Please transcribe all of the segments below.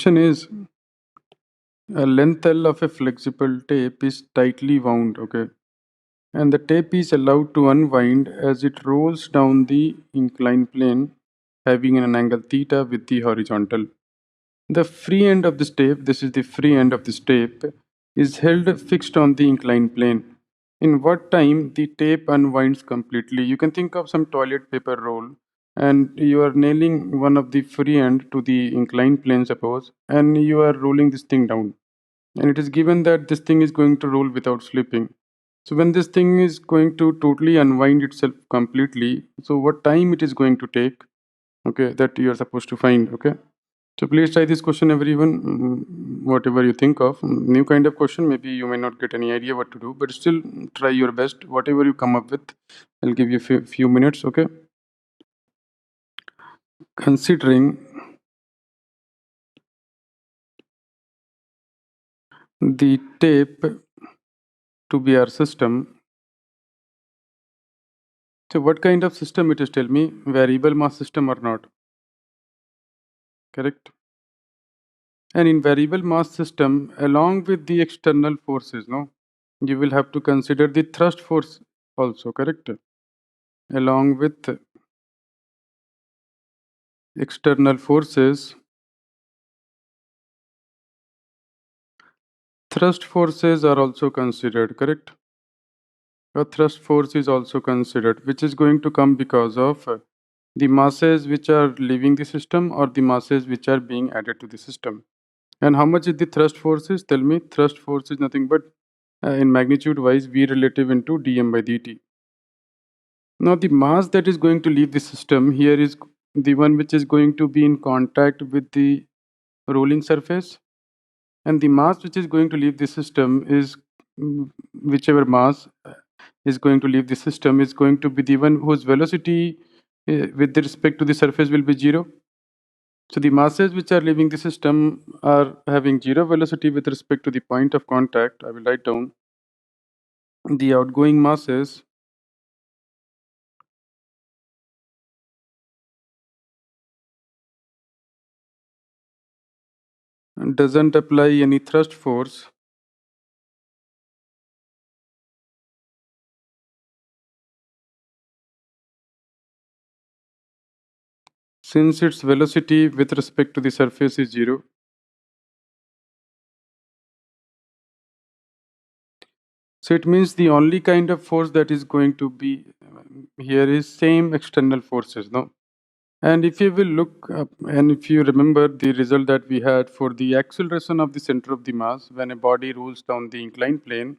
Question is, a length L of a flexible tape is tightly wound, okay, and the tape is allowed to unwind as it rolls down the inclined plane, having an angle theta with the horizontal. The free end of this tape, this is the free end of this tape, is held fixed on the inclined plane. In what time the tape unwinds completely? You can think of some toilet paper roll, and you are nailing one of the free end to the inclined plane, suppose, and you are rolling this thing down. And it is given that this thing is going to roll without slipping. So when this thing is going to totally unwind itself completely, so what time it is going to take? Okay, that you are supposed to find. Okay. So please try this question, everyone. Whatever you think of, new kind of question. Maybe you may not get any idea what to do, but still try your best. Whatever you come up with, I'll give you few minutes. Okay. Considering the tape to be our system. So what kind of system it is? Tell me, variable mass system or not? Correct. And in variable mass system, along with the external forces, no, you will have to consider the thrust force also. Correct. Along with external forces, thrust forces are also considered. Correct. A thrust force is also considered, which is going to come because of the masses which are leaving the system or the masses which are being added to the system. And how much is the thrust forces? Tell me. Thrust force is nothing but in magnitude wise v relative into dm by dt. Now the mass that is going to leave the system here is the one which is going to be in contact with the rolling surface, and the mass which is going to leave the system is whichever mass is going to leave the system is going to be the one whose velocity with respect to the surface will be 0. So the masses which are leaving the system are having 0 velocity with respect to the point of contact. I will write down the outgoing masses doesn't apply any thrust force since its velocity with respect to the surface is 0. So it means the only kind of force that is going to be here is same external forces, no? And if you will look up, and if you remember the result that we had for the acceleration of the center of the mass when a body rolls down the inclined plane.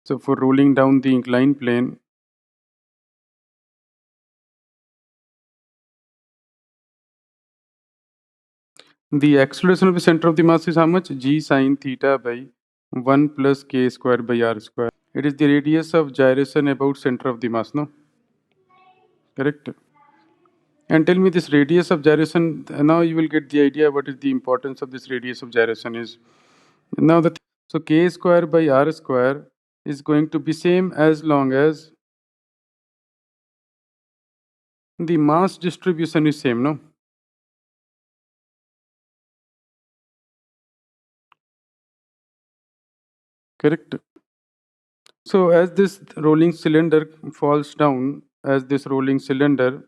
So for rolling down the inclined plane, the acceleration of the center of the mass is how much? G sine theta by 1 plus k square by r square. It is the radius of gyration about center of the mass, no? Correct? And tell me this radius of gyration, now you will get the idea what is the importance of this radius of gyration is. Now so k square by r square is going to be same as long as the mass distribution is same, no? Correct. So as this rolling cylinder falls down, as this rolling cylinder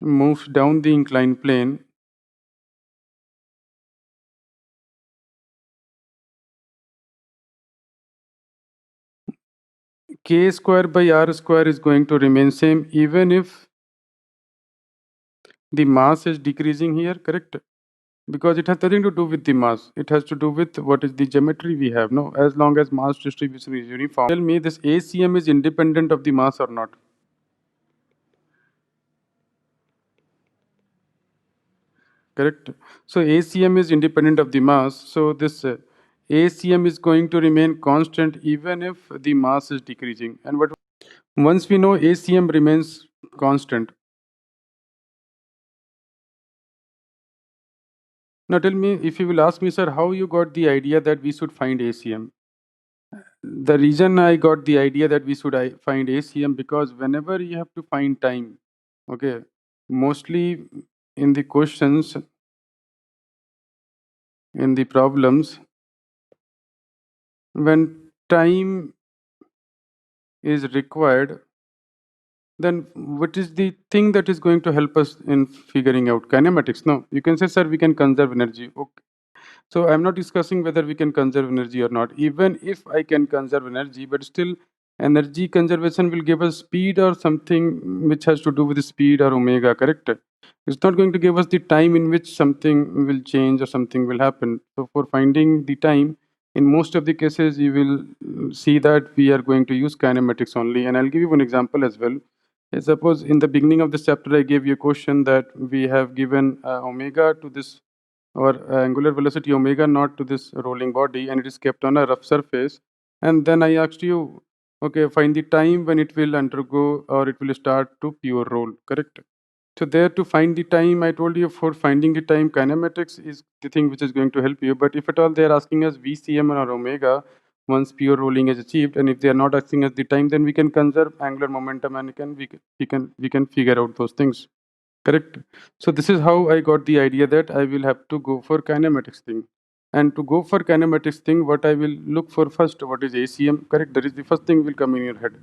moves down the inclined plane, k square by r square is going to remain same even if the mass is decreasing here, correct? Because it has nothing to do with the mass. It has to do with what is the geometry we have, no? As long as mass distribution is uniform. Tell me this ACM is independent of the mass or not? Correct. So ACM is independent of the mass. So this ACM is going to remain constant even if the mass is decreasing. And what once we know ACM remains constant. Now tell me, if you will ask me, sir, how you got the idea that we should find ACM? The reason I got the idea that we should find ACM because whenever you have to find time, Okay, mostly in the questions, in the problems, when time is required, then what is the thing that is going to help us in figuring out kinematics? No, you can say, sir, we can conserve energy. Okay. So I'm not discussing whether we can conserve energy or not. Even if I can conserve energy, but still energy conservation will give us speed or something which has to do with the speed or omega, correct? It's not going to give us the time in which something will change or something will happen. So for finding the time, in most of the cases, you will see that we are going to use kinematics only. And I'll give you one example as well. Suppose in the beginning of this chapter, I gave you a question that we have given omega to this, or angular velocity omega naught to this rolling body, and it is kept on a rough surface. And then I asked you, okay, find the time when it will undergo or it will start to pure roll, correct? So there, to find the time, I told you, for finding the time, kinematics is the thing which is going to help you. But if at all they are asking us VCM or omega once pure rolling is achieved, and if they are not asking us the time, then we can conserve angular momentum and we can figure out those things. Correct. So this is how I got the idea that I will have to go for kinematics thing. And to go for kinematics thing, what I will look for first, what is ACM? Correct. That is the first thing will come in your head.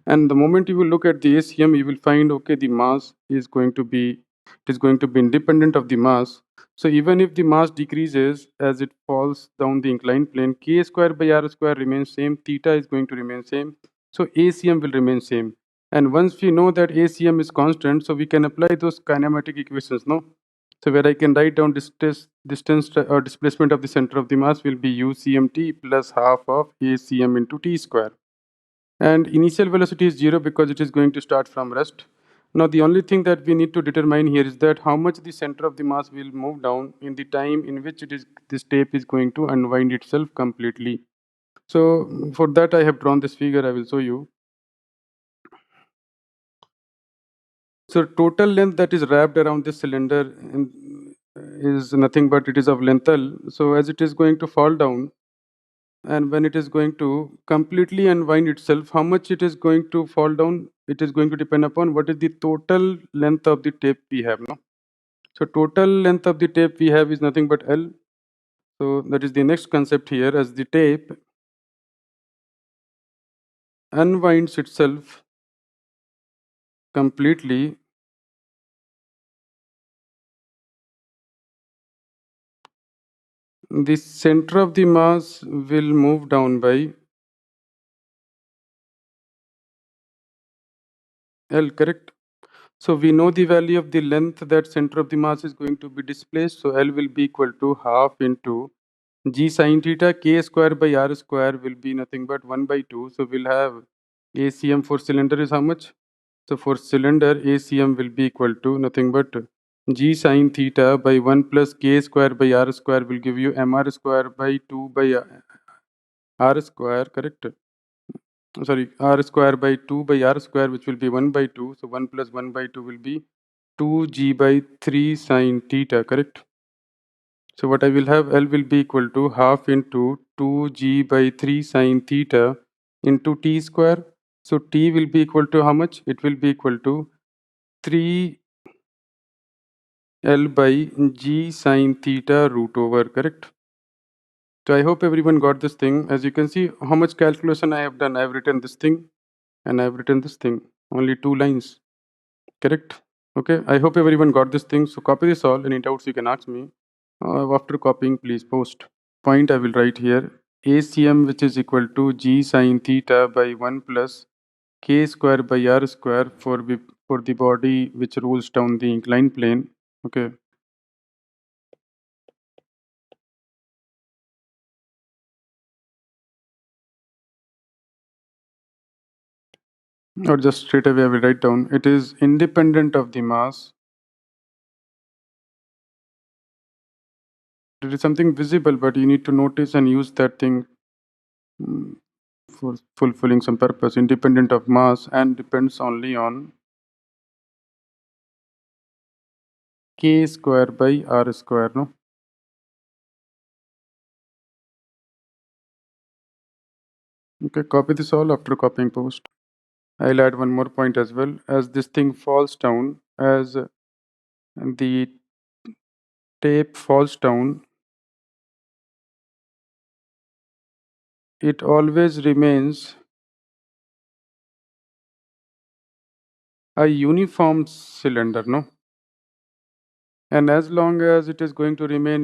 And the moment you will look at the ACM, you will find, okay, the mass is going to be, it is going to be independent of the mass. So even if the mass decreases as it falls down the inclined plane, k square by r square remains same, theta is going to remain same. So ACM will remain same. And once we know that ACM is constant, so we can apply those kinematic equations, no? So where I can write down distance or displacement of the center of the mass will be UCMT plus half of ACM into T square. And initial velocity is 0 because it is going to start from rest. Now the only thing that we need to determine here is that how much the center of the mass will move down in the time in which this tape is going to unwind itself completely. So for that I have drawn this figure, I will show you. So total length that is wrapped around this cylinder is nothing but it is of length L. So as it is going to fall down, and when it is going to completely unwind itself, how much it is going to fall down, it is going to depend upon what is the total length of the tape we have. No? So total length of the tape we have is nothing but L. So that is the next concept here. As the tape unwinds itself completely, the center of the mass will move down by L, correct? So we know the value of the length that center of the mass is going to be displaced. So L will be equal to half into g sine theta. K square by r square will be nothing but 1 by 2. So we'll have ACM for cylinder is how much? So for cylinder, ACM will be equal to nothing but g sine theta by 1 plus k square by r square will give you mr square by 2 by r square, correct? Sorry, r square by 2 by r square, which will be 1 by 2. So 1 plus 1 by 2 will be 2g by 3 sine theta, correct? So what I will have, L will be equal to half into 2g by 3 sine theta into t square. So t will be equal to how much? It will be equal to 3 L by g sine theta root over, correct? So I hope everyone got this thing. As you can see, how much calculation I have done. I have written this thing and I have written this thing. Only 2 lines, correct? Okay, I hope everyone got this thing. So copy this all. Any doubts you can ask me. After copying, please post. Point I will write here. ACM, which is equal to g sine theta by 1 plus k square by r square for the body which rolls down the inclined plane. Okay. Or just straight away I will write down. It is independent of the mass. It is something visible, but you need to notice and use that thing for fulfilling some purpose. Independent of mass and depends only on k square by r square. No. Okay. Copy this all. After copying, post. I'll add one more point as well. As this thing falls down, as the tape falls down, it always remains a uniform cylinder, no? And as long as it is going to remain